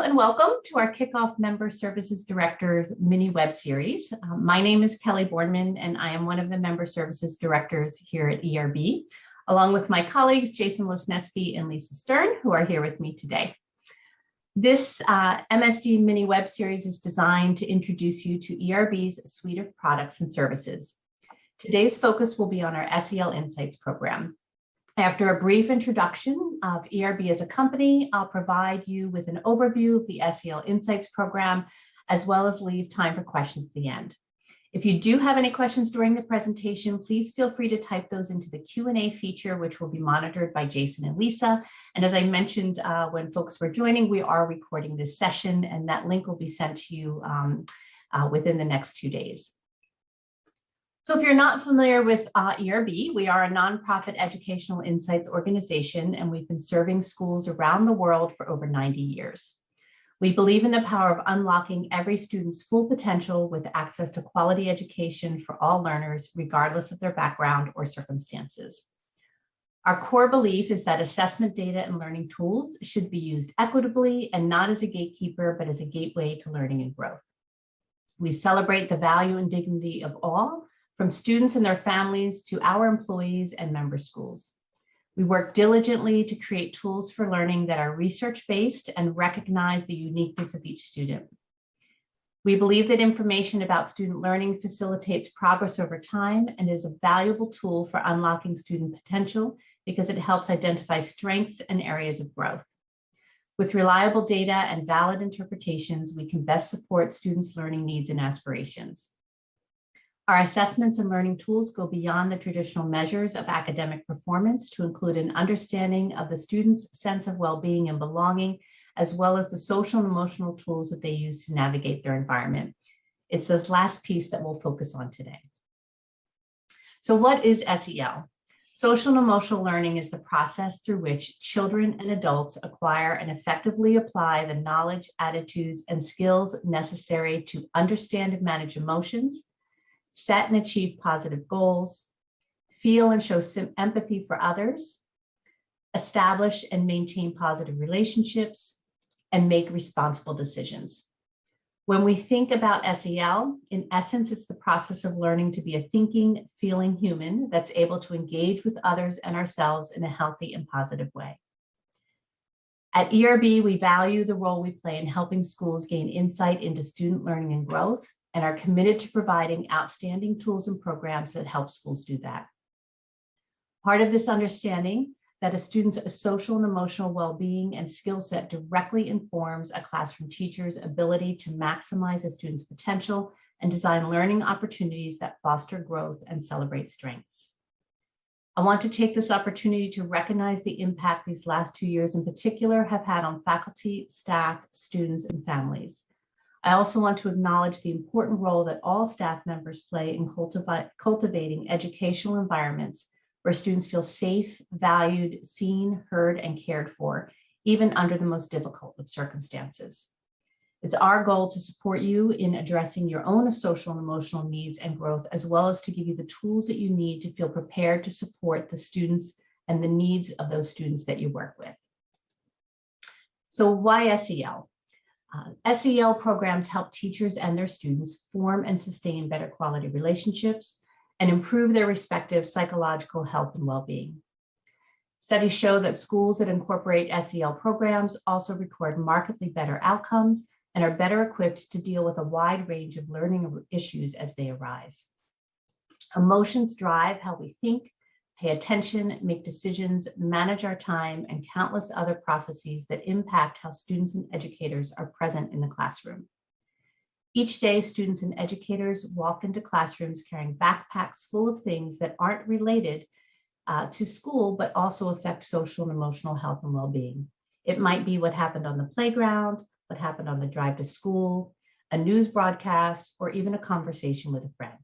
and welcome to our Kickoff Member Services Director mini web series. My name is Kelly Bornman, and I am one of the Member Services Directors here at ERB, along with my colleagues, Jason Lesnetsky and Lisa Stern, who are here with me today. This MSD mini web series is designed to introduce you to ERB's suite of products and services. Today's focus will be on our SEL Insights program. After a brief introduction of ERB as a company, I'll provide you with an overview of the SEL Insights program, as well as leave time for questions at the end. If you do have any questions during the presentation, please feel free to type those into the Q&A feature, which will be monitored by Jason and Lisa. And as I mentioned when folks were joining, we are recording this session, and that link will be sent to you within the next 2 days. So if you're not familiar with ERB, we are a nonprofit educational insights organization, and we've been serving schools around the world for over 90 years. We believe in the power of unlocking every student's full potential with access to quality education for all learners, regardless of their background or circumstances. Our core belief is that assessment data and learning tools should be used equitably and not as a gatekeeper, but as a gateway to learning and growth. We celebrate the value and dignity of all, from students and their families to our employees and member schools. We work diligently to create tools for learning that are research-based and recognize the uniqueness of each student. We believe that information about student learning facilitates progress over time and is a valuable tool for unlocking student potential because it helps identify strengths and areas of growth. With reliable data and valid interpretations, we can best support students' learning needs and aspirations. Our assessments and learning tools go beyond the traditional measures of academic performance to include an understanding of the student's sense of well-being and belonging, as well as the social and emotional tools that they use to navigate their environment. It's this last piece that we'll focus on today. So what is SEL? Social and emotional learning is the process through which children and adults acquire and effectively apply the knowledge, attitudes, and skills necessary to understand and manage emotions, set and achieve positive goals, feel and show empathy for others, establish and maintain positive relationships, and make responsible decisions. When we think about SEL, in essence, it's the process of learning to be a thinking, feeling human that's able to engage with others and ourselves in a healthy and positive way. At ERB, we value the role we play in helping schools gain insight into student learning and growth, and are committed to providing outstanding tools and programs that help schools do that. Part of this understanding that a student's social and emotional well-being and skill set directly informs a classroom teacher's ability to maximize a student's potential and design learning opportunities that foster growth and celebrate strengths. I want to take this opportunity to recognize the impact these last 2 years in particular have had on faculty, staff, students, and families. I also want to acknowledge the important role that all staff members play in cultivating educational environments where students feel safe, valued, seen, heard, and cared for, even under the most difficult of circumstances. It's our goal to support you in addressing your own social and emotional needs and growth, as well as to give you the tools that you need to feel prepared to support the students and the needs of those students that you work with. So why SEL? SEL programs help teachers and their students form and sustain better quality relationships and improve their respective psychological health and well-being. Studies show that schools that incorporate SEL programs also record markedly better outcomes and are better equipped to deal with a wide range of learning issues as they arise. Emotions drive how we think, pay attention, make decisions, manage our time, and countless other processes that impact how students and educators are present in the classroom. Each day, students and educators walk into classrooms carrying backpacks full of things that aren't related to school, but also affect social and emotional health and well-being. It might be what happened on the playground, what happened on the drive to school, a news broadcast, or even a conversation with a friend.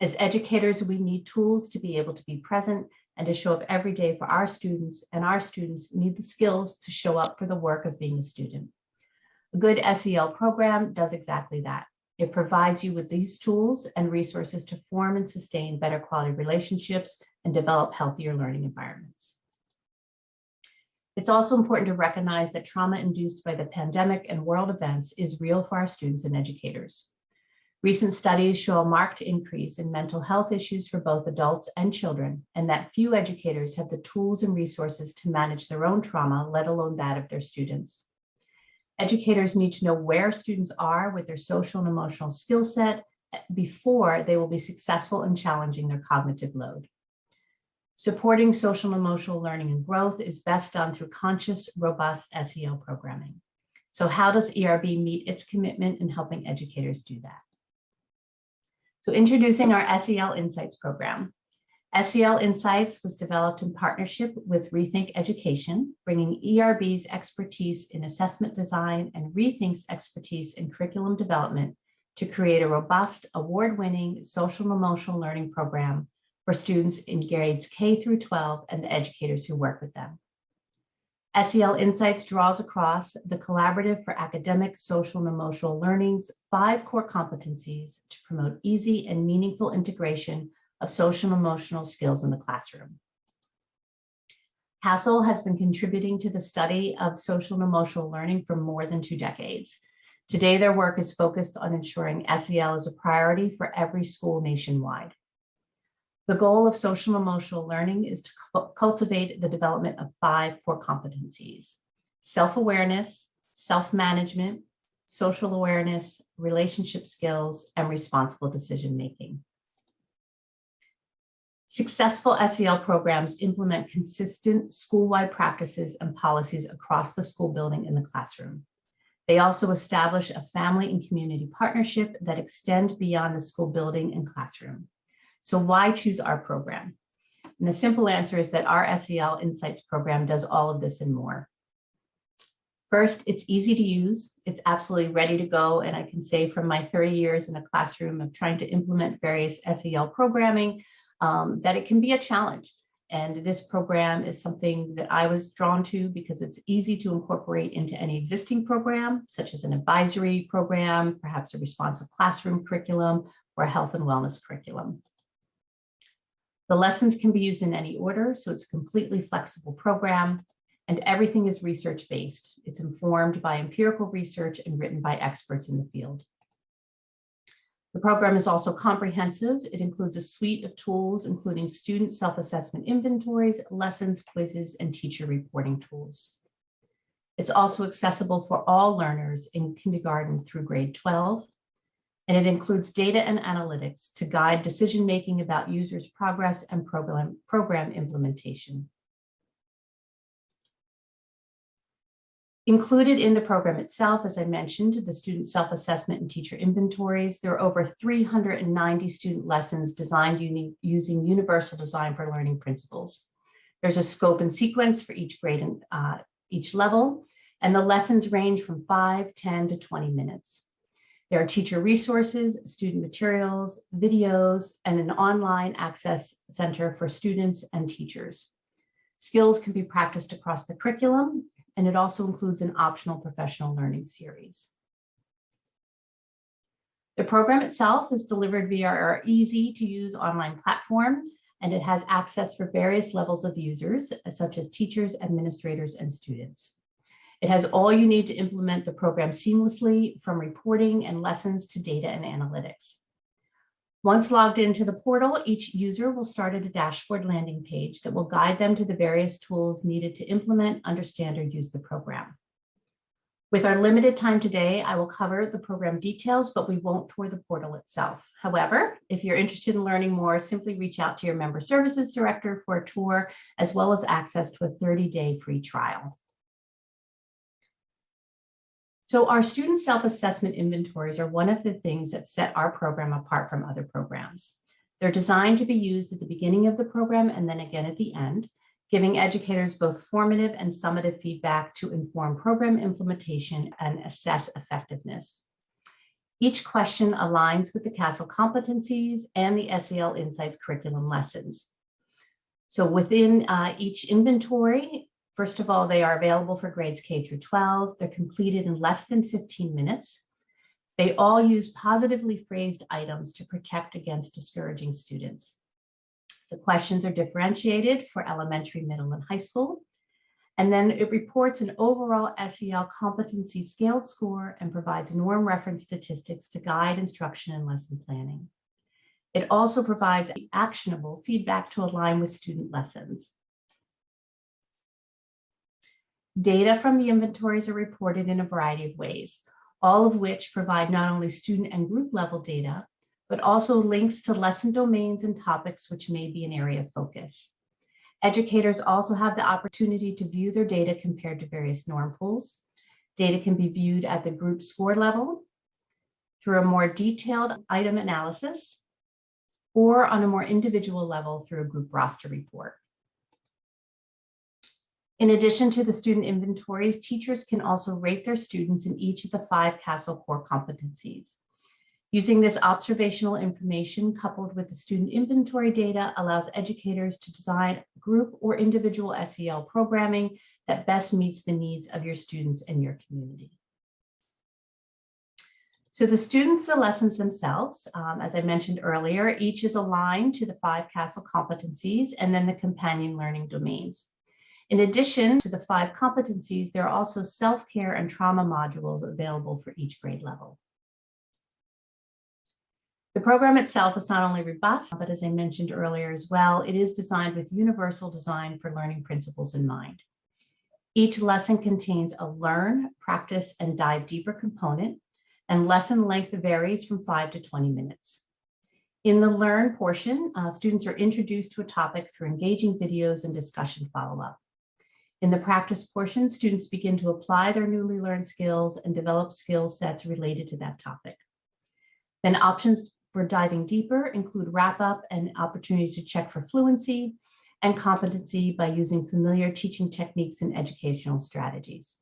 As educators, we need tools to be able to be present and to show up every day for our students, and our students need the skills to show up for the work of being a student. A good SEL program does exactly that. It provides you with these tools and resources to form and sustain better quality relationships and develop healthier learning environments. It's also important to recognize that trauma induced by the pandemic and world events is real for our students and educators. Recent studies show a marked increase in mental health issues for both adults and children, and that few educators have the tools and resources to manage their own trauma, let alone that of their students. Educators need to know where students are with their social and emotional skill set before they will be successful in challenging their cognitive load. Supporting social and emotional learning and growth is best done through conscious, robust SEL programming. So how does ERB meet its commitment in helping educators do that? So introducing our SEL Insights program. SEL Insights was developed in partnership with Rethink Education, bringing ERB's expertise in assessment design and Rethink's expertise in curriculum development to create a robust, award-winning social and emotional learning program for students in grades K through 12 and the educators who work with them. SEL Insights draws across the Collaborative for Academic, Social, and Emotional Learning's 5 core competencies to promote easy and meaningful integration of social and emotional skills in the classroom. CASEL has been contributing to the study of social and emotional learning for more than 2 decades. Today, their work is focused on ensuring SEL is a priority for every school nationwide. The goal of social and emotional learning is to cultivate the development of 5 core competencies: self-awareness, self-management, social awareness, relationship skills, and responsible decision-making. Successful SEL programs implement consistent school-wide practices and policies across the school building and the classroom. They also establish a family and community partnership that extend beyond the school building and classroom. So why choose our program? And the simple answer is that our SEL Insights program does all of this and more. First, it's easy to use. It's absolutely ready to go. And I can say from my 30 years in the classroom of trying to implement various SEL programming, that it can be a challenge. And this program is something that I was drawn to because it's easy to incorporate into any existing program, such as an advisory program, perhaps a responsive classroom curriculum, or a health and wellness curriculum. The lessons can be used in any order, so it's a completely flexible program, and everything is research-based. It's informed by empirical research and written by experts in the field. The program is also comprehensive. It includes a suite of tools, including student self-assessment inventories, lessons, quizzes, and teacher reporting tools. It's also accessible for all learners in kindergarten through grade 12. And it includes data and analytics to guide decision-making about users' progress and program implementation. Included in the program itself, as I mentioned, the student self-assessment and teacher inventories. There are over 390 student lessons designed using universal design for learning principles. There's a scope and sequence for each grade and each level, and the lessons range from 5, 10 to 20 minutes. There are teacher resources, student materials, videos, and an online access center for students and teachers. Skills can be practiced across the curriculum, and it also includes an optional professional learning series. The program itself is delivered via our easy-to-use online platform, and it has access for various levels of users, such as teachers, administrators, and students. It has all you need to implement the program seamlessly, from reporting and lessons to data and analytics. Once logged into the portal, each user will start at a dashboard landing page that will guide them to the various tools needed to implement, understand, or use the program. With our limited time today, I will cover the program details, but we won't tour the portal itself. However, if you're interested in learning more, simply reach out to your member services director for a tour, as well as access to a 30-day free trial. So our student self-assessment inventories are one of the things that set our program apart from other programs. They're designed to be used at the beginning of the program and then again at the end, giving educators both formative and summative feedback to inform program implementation and assess effectiveness. Each question aligns with the CASEL competencies and the SEL Insights curriculum lessons. So within each inventory, first of all, they are available for grades K through 12. They're completed in less than 15 minutes. They all use positively phrased items to protect against discouraging students. The questions are differentiated for elementary, middle, and high school. And then it reports an overall SEL competency scaled score and provides norm reference statistics to guide instruction and lesson planning. It also provides actionable feedback to align with student lessons. Data from the inventories are reported in a variety of ways, all of which provide not only student and group level data, but also links to lesson domains and topics which may be an area of focus. Educators also have the opportunity to view their data compared to various norm pools. Data can be viewed at the group score level, through a more detailed item analysis, or on a more individual level through a group roster report. In addition to the student inventories, teachers can also rate their students in each of the 5 CASEL core competencies. Using this observational information coupled with the student inventory data allows educators to design group or individual SEL programming that best meets the needs of your students and your community. So the students, the lessons themselves, as I mentioned earlier, each is aligned to the 5 CASEL competencies and then the companion learning domains. In addition to the 5 competencies, there are also self-care and trauma modules available for each grade level. The program itself is not only robust, but as I mentioned earlier as well, it is designed with universal design for learning principles in mind. Each lesson contains a learn, practice, and dive deeper component, and lesson length varies from 5 to 20 minutes. In the learn portion, students are introduced to a topic through engaging videos and discussion follow-up. In the practice portion, students begin to apply their newly learned skills and develop skill sets related to that topic. Then options for diving deeper include wrap-up and opportunities to check for fluency and competency by using familiar teaching techniques and educational strategies.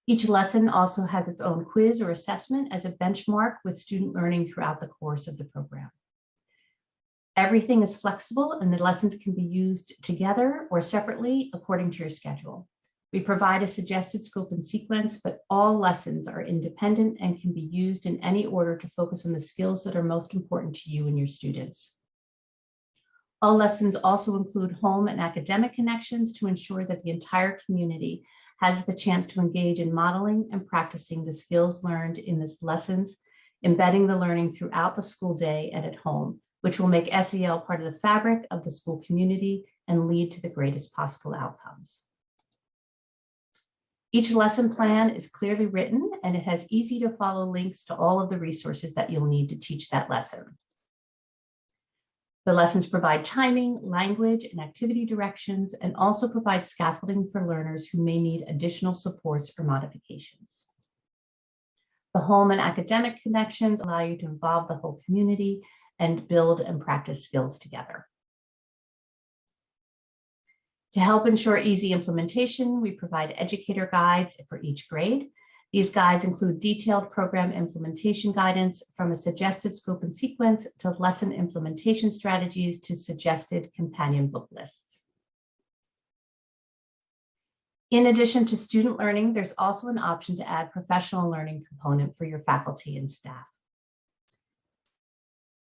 Each lesson also has its own quiz or assessment as a benchmark with student learning throughout the course of the program. Everything is flexible and the lessons can be used together or separately according to your schedule. We provide a suggested scope and sequence, but all lessons are independent and can be used in any order to focus on the skills that are most important to you and your students. All lessons also include home and academic connections to ensure that the entire community has the chance to engage in modeling and practicing the skills learned in these lessons, embedding the learning throughout the school day and at home, which will make SEL part of the fabric of the school community and lead to the greatest possible outcomes. Each lesson plan is clearly written and it has easy to follow links to all of the resources that you'll need to teach that lesson. The lessons provide timing, language, and activity directions, and also provide scaffolding for learners who may need additional supports or modifications. The home and academic connections allow you to involve the whole community and build and practice skills together. To help ensure easy implementation, we provide educator guides for each grade. These guides include detailed program implementation guidance from a suggested scope and sequence to lesson implementation strategies to suggested companion book lists. In addition to student learning, there's also an option to add professional learning component for your faculty and staff.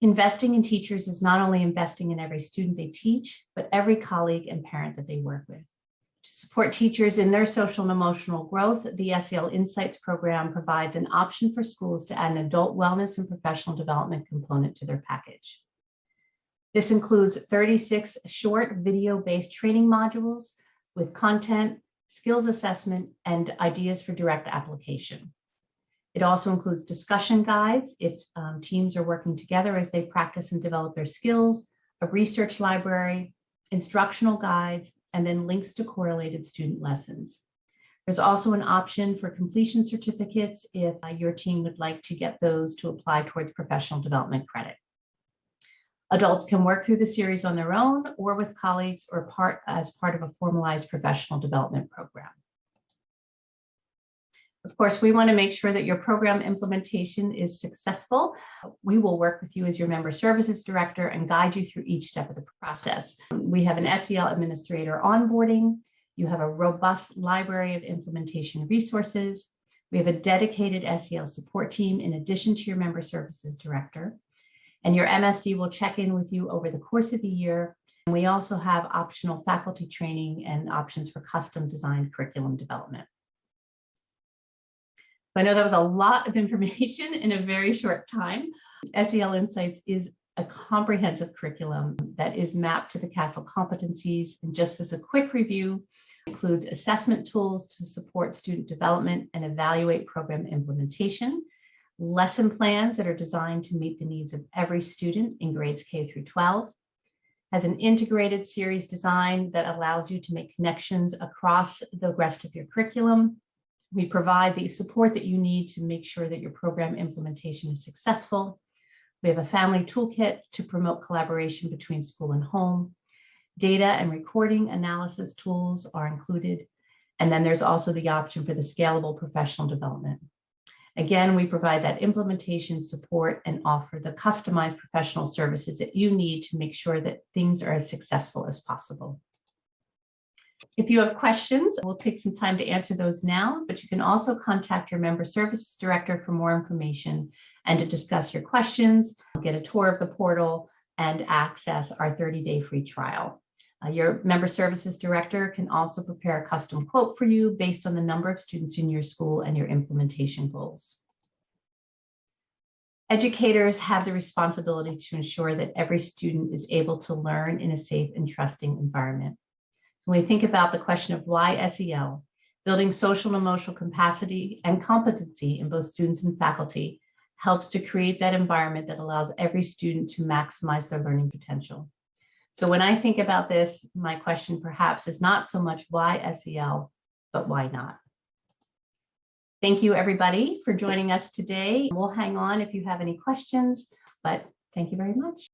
Investing in teachers is not only investing in every student they teach, but every colleague and parent that they work with. To support teachers in their social and emotional growth, the SEL Insights program provides an option for schools to add an adult wellness and professional development component to their package. This includes 36 short video-based training modules with content, skills assessment, and ideas for direct application. It also includes discussion guides if teams are working together as they practice and develop their skills, a research library, instructional guides, and then links to correlated student lessons. There's also an option for completion certificates if your team would like to get those to apply towards professional development credit. Adults can work through the series on their own or with colleagues or as part of a formalized professional development program. Of course, we want to make sure that your program implementation is successful. We will work with you as your member services director and guide you through each step of the process. We have an SEL administrator onboarding. You have a robust library of implementation resources. We have a dedicated SEL support team in addition to your member services director. And your MSD will check in with you over the course of the year We also have optional faculty training and options for custom designed curriculum development. So I know that was a lot of information in a very short time. SEL Insights is a comprehensive curriculum that is mapped to the CASEL competencies. And just as a quick review, includes assessment tools to support student development and evaluate program implementation, lesson plans that are designed to meet the needs of every student in grades K through 12, has an integrated series design that allows you to make connections across the rest of your curriculum. We provide the support that you need to make sure that your program implementation is successful. We have a family toolkit to promote collaboration between school and home. Data and recording analysis tools are included. And then there's also the option for the scalable professional development. Again, we provide that implementation support and offer the customized professional services that you need to make sure that things are as successful as possible. If you have questions, we'll take some time to answer those now, but you can also contact your member services director for more information and to discuss your questions, get a tour of the portal, and access our 30-day free trial. Your member services director can also prepare a custom quote for you based on the number of students in your school and your implementation goals. Educators have the responsibility to ensure that every student is able to learn in a safe and trusting environment. So when we think about the question of why SEL, building social and emotional capacity and competency in both students and faculty helps to create that environment that allows every student to maximize their learning potential. So when I think about this, my question perhaps is not so much why SEL, but why not? Thank you, everybody, for joining us today. We'll hang on if you have any questions, but thank you very much.